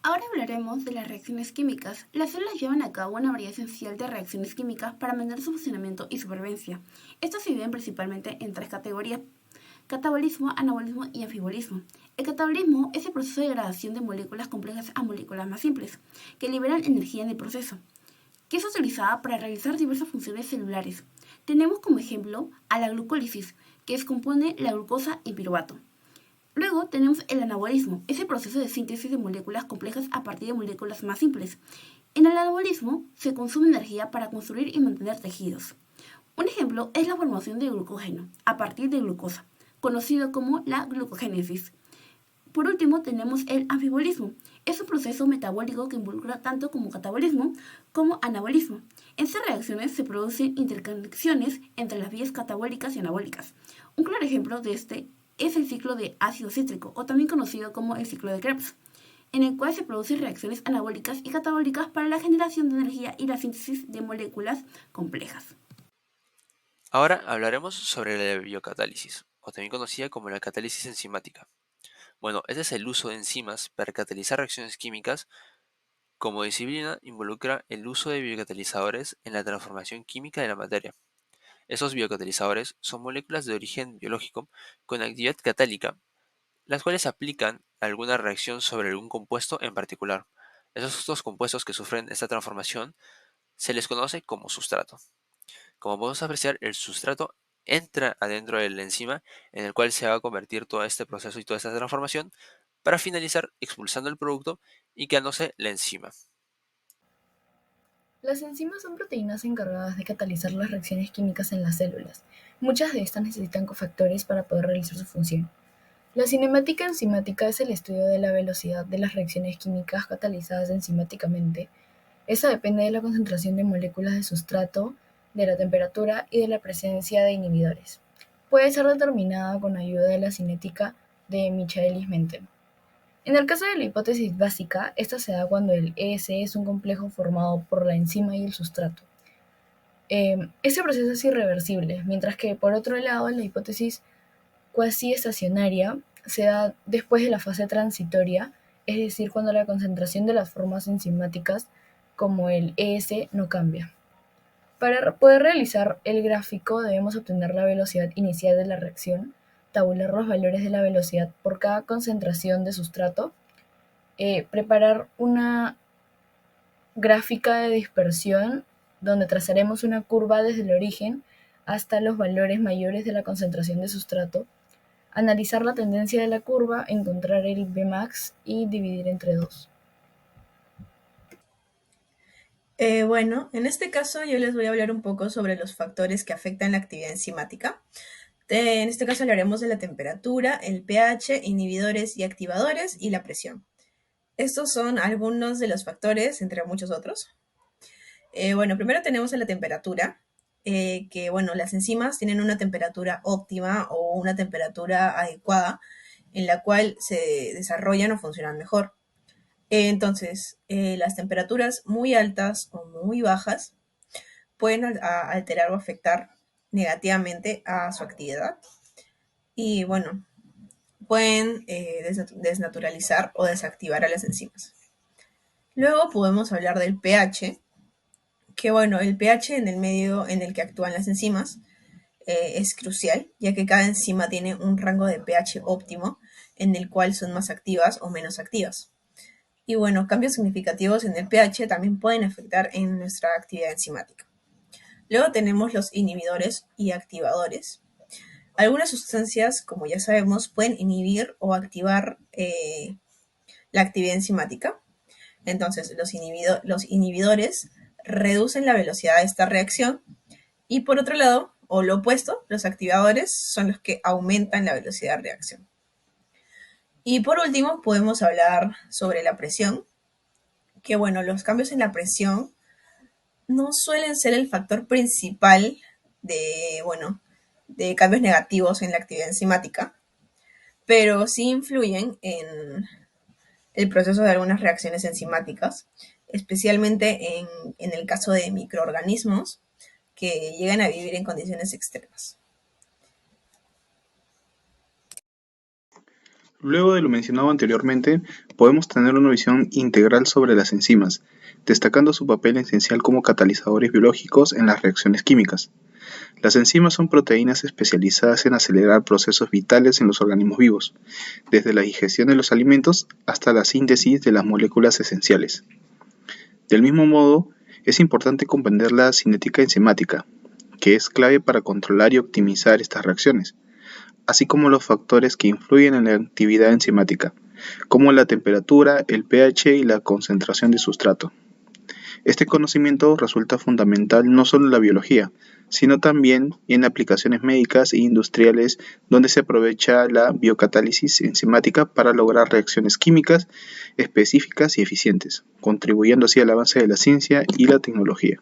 Ahora hablaremos de las reacciones químicas. Las células llevan a cabo una variedad esencial de reacciones químicas para mantener su funcionamiento y supervivencia. Estas se dividen principalmente en tres categorías: catabolismo, anabolismo y anfibolismo. El catabolismo es el proceso de degradación de moléculas complejas a moléculas más simples, que liberan energía en el proceso, que es utilizada para realizar diversas funciones celulares. Tenemos como ejemplo a la glucólisis, que descompone la glucosa en piruvato. Luego tenemos el anabolismo, es el proceso de síntesis de moléculas complejas a partir de moléculas más simples. En el anabolismo se consume energía para construir y mantener tejidos. Un ejemplo es la formación de glucógeno a partir de glucosa, conocido como la glucogénesis. Por último tenemos el anfibolismo. Es un proceso metabólico que involucra tanto como catabolismo como anabolismo. En estas reacciones se producen interconexiones entre las vías catabólicas y anabólicas. Un claro ejemplo de este es el ciclo de ácido cítrico, o también conocido como el ciclo de Krebs, en el cual se producen reacciones anabólicas y catabólicas para la generación de energía y la síntesis de moléculas complejas. Ahora hablaremos sobre la biocatálisis, o también conocida como la catálisis enzimática. Bueno, este es el uso de enzimas para catalizar reacciones químicas. Como disciplina, involucra el uso de biocatalizadores en la transformación química de la materia. Esos biocatalizadores son moléculas de origen biológico con actividad catálica, las cuales se aplican a alguna reacción sobre algún compuesto en particular. Estos compuestos que sufren esta transformación se les conoce como sustrato. Como podemos apreciar, el sustrato entra adentro de la enzima en el cual se va a convertir todo este proceso y toda esta transformación para finalizar expulsando el producto y quedándose la enzima. Las enzimas son proteínas encargadas de catalizar las reacciones químicas en las células. Muchas de estas necesitan cofactores para poder realizar su función. La cinemática enzimática es el estudio de la velocidad de las reacciones químicas catalizadas enzimáticamente. Esta depende de la concentración de moléculas de sustrato, de la temperatura y de la presencia de inhibidores. Puede ser determinada con ayuda de la cinética de Michaelis-Menten. En el caso de la hipótesis básica, esta se da cuando el ES es un complejo formado por la enzima y el sustrato. Este proceso es irreversible, mientras que por otro lado la hipótesis cuasi estacionaria se da después de la fase transitoria, es decir, cuando la concentración de las formas enzimáticas, como el ES, no cambia. Para poder realizar el gráfico debemos obtener la velocidad inicial de la reacción, tabular los valores de la velocidad por cada concentración de sustrato, preparar una gráfica de dispersión donde trazaremos una curva desde el origen hasta los valores mayores de la concentración de sustrato, analizar la tendencia de la curva, encontrar el Bmax y dividir entre 2. Bueno, en este caso yo les voy a hablar un poco sobre los factores que afectan la actividad enzimática. En este caso hablaremos de la temperatura, el pH, inhibidores y activadores y la presión. Estos son algunos de los factores, entre muchos otros. Bueno, primero tenemos a la temperatura, que bueno, las enzimas tienen una temperatura óptima o una temperatura adecuada en la cual se desarrollan o funcionan mejor. Entonces, las temperaturas muy altas o muy bajas pueden alterar o afectar negativamente a su actividad y bueno, pueden desnaturalizar o desactivar a las enzimas. Luego podemos hablar del pH, que bueno, el pH en el medio en el que actúan las enzimas es crucial, ya que cada enzima tiene un rango de pH óptimo en el cual son más activas o menos activas. Y bueno, cambios significativos en el pH también pueden afectar en nuestra actividad enzimática. Luego tenemos los inhibidores y activadores. Algunas sustancias, como ya sabemos, pueden inhibir o activar la actividad enzimática. Entonces, los inhibidores reducen la velocidad de esta reacción y por otro lado, o lo opuesto, los activadores son los que aumentan la velocidad de reacción. Y por último, podemos hablar sobre la presión, que bueno, los cambios en la presión no suelen ser el factor principal de, bueno, de cambios negativos en la actividad enzimática, pero sí influyen en el proceso de algunas reacciones enzimáticas, especialmente en el caso de microorganismos que llegan a vivir en condiciones extremas. Luego de lo mencionado anteriormente, podemos tener una visión integral sobre las enzimas, destacando su papel esencial como catalizadores biológicos en las reacciones químicas. Las enzimas son proteínas especializadas en acelerar procesos vitales en los organismos vivos, desde la digestión de los alimentos hasta la síntesis de las moléculas esenciales. Del mismo modo, es importante comprender la cinética enzimática, que es clave para controlar y optimizar estas reacciones, así como los factores que influyen en la actividad enzimática, como la temperatura, el pH y la concentración de sustrato. Este conocimiento resulta fundamental no solo en la biología, sino también en aplicaciones médicas e industriales donde se aprovecha la biocatálisis enzimática para lograr reacciones químicas específicas y eficientes, contribuyendo así al avance de la ciencia y la tecnología.